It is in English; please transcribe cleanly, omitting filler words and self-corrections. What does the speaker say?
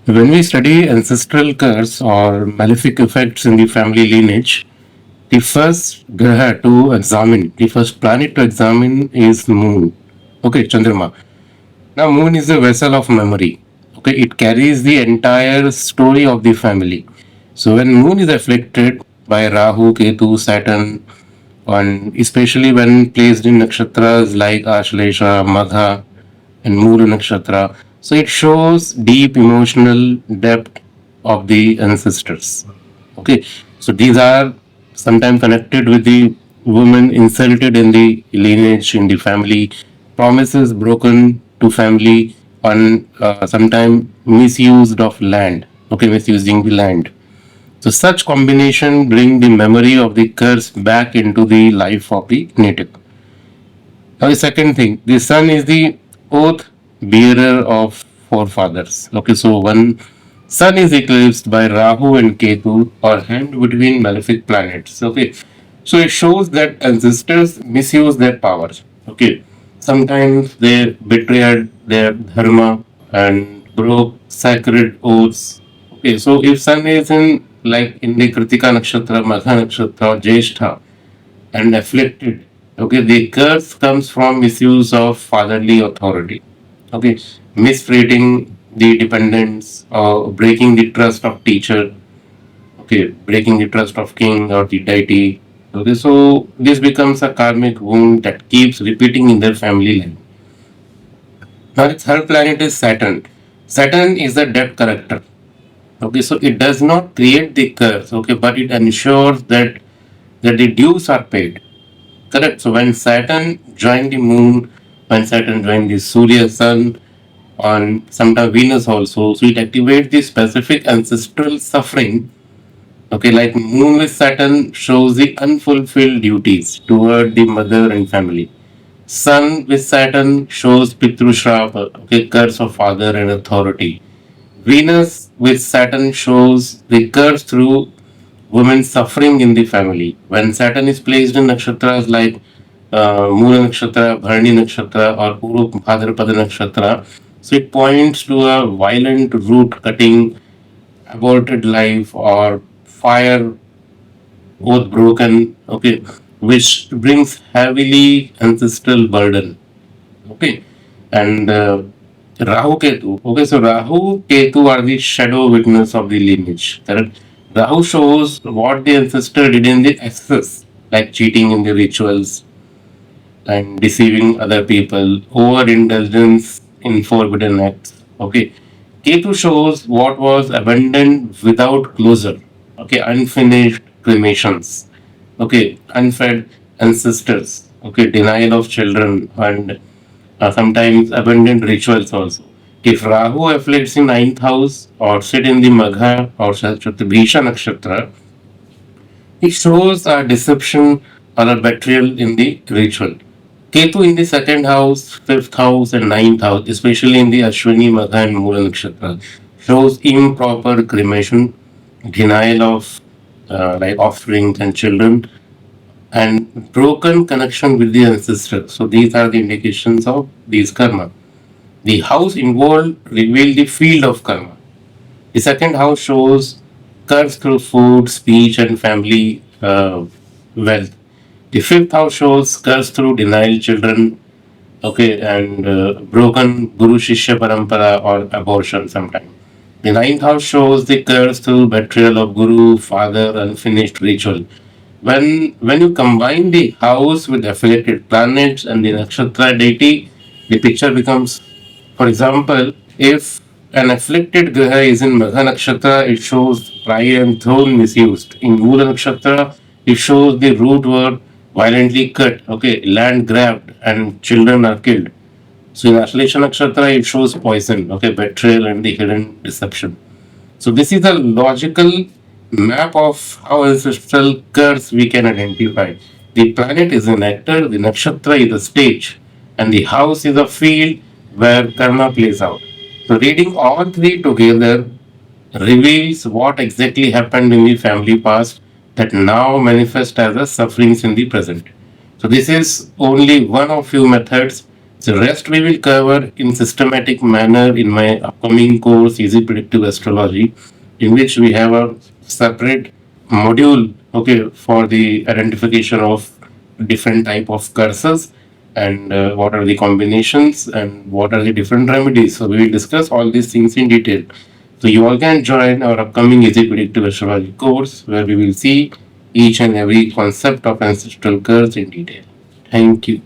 When we study ancestral curse or malefic effects in the family lineage, the first graha to examine, the first planet to examine is Moon. Okay, Chandrama. Now, Moon is a vessel of memory. Okay, it carries the entire story of the family. So, when Moon is afflicted by Rahu, Ketu, Saturn, and especially when placed in nakshatras like Ashlesha, Magha, and Mula Nakshatra. So it shows deep emotional depth of the ancestors. Okay, so these are sometimes connected with the women insulted in the lineage, in the family, promises broken to family, and sometimes misused of land. Okay, misusing the land. So such combination bring the memory of the curse back into the life of the native. Now, the second thing, the sun is the oath bearer of forefathers. Okay, so when sun is eclipsed by Rahu and Ketu or hand between malefic planets. Okay, so it shows that ancestors misuse their powers. Okay, sometimes they betrayed their dharma and broke sacred oaths. Okay, so if sun is in like in the Kritika Nakshatra, Magha Nakshatra, Jyeshtha, and afflicted. Okay, the curse comes from misuse of fatherly authority. Okay, mistreating the dependents or breaking the trust of teacher. Okay, breaking the trust of king or the deity. Okay, so this becomes a karmic wound that keeps repeating in their family line. Now, the third planet is Saturn. Saturn is a debt collector. Okay, so it does not create the curse. Okay, but it ensures that the dues are paid. Correct. So when Saturn joined the moon, when Saturn joined the Surya, Sun, on sometimes Venus also, so it activates the specific ancestral suffering. Okay, like moon with Saturn shows the unfulfilled duties toward the mother and family. Sun with Saturn shows Pitru Shrapa, okay, curse of father and authority. Venus with Saturn shows the curse through women suffering in the family. When Saturn is placed in nakshatras like Mula Nakshatra, Bharani Nakshatra, or Puru Bhadrapada Nakshatra, so it points to a violent root cutting, aborted life, or fire both broken, okay, which brings heavily ancestral burden. Okay, and Rahu Ketu. Okay, so Rahu Ketu are the shadow witness of the lineage. Correct. Rahu shows what the ancestor did in the excess, like cheating in the rituals and deceiving other people, overindulgence in forbidden acts. Okay, Ketu shows what was abandoned without closure. Okay, unfinished cremations. Okay, unfed ancestors. Okay, denial of children and sometimes abundant rituals also. If Rahu afflicts in ninth house or sit in the Magha or Bhisha Nakshatra, it shows a deception or a betrayal in the ritual. Ketu in the second house, fifth house, and ninth house, especially in the Ashwini, Magha, and Mula Nakshatra, shows improper cremation, denial of like offerings and children, and broken connection with the ancestors. So these are the indications of these karma. The house involved reveal the field of karma. The second house shows curse through food, speech, and family wealth. The fifth house shows curse through denial, children, okay, and broken Guru Shishya Parampara or abortion sometime. The ninth house shows the curse through betrayal of Guru, father, unfinished ritual. When you combine the house with affiliated planets and the nakshatra deity, the picture becomes, for example, if an afflicted graha is in Magha Nakshatra, it shows pride and throne misused. In Mula Nakshatra, it shows the root were violently cut, okay, land grabbed, and children are killed. So in Ashlesha Nakshatra, it shows poison, okay, betrayal and the hidden deception. So this is a logical map of how ancestral curse we can identify. The planet is an actor, the nakshatra is a stage, and the house is a field where karma plays out. So reading all three together reveals what exactly happened in the family past that now manifest as a sufferings in the present. So this is only one of few methods. The rest we will cover in systematic manner in my upcoming course, Easy Predictive Astrology, in which we have a separate module, okay, for the identification of different type of curses and what are the combinations and what are the different remedies. So we will discuss all these things in detail. So you all can join our upcoming Easy Predictive Astrology course where we will see each and every concept of ancestral curse in detail. Thank you.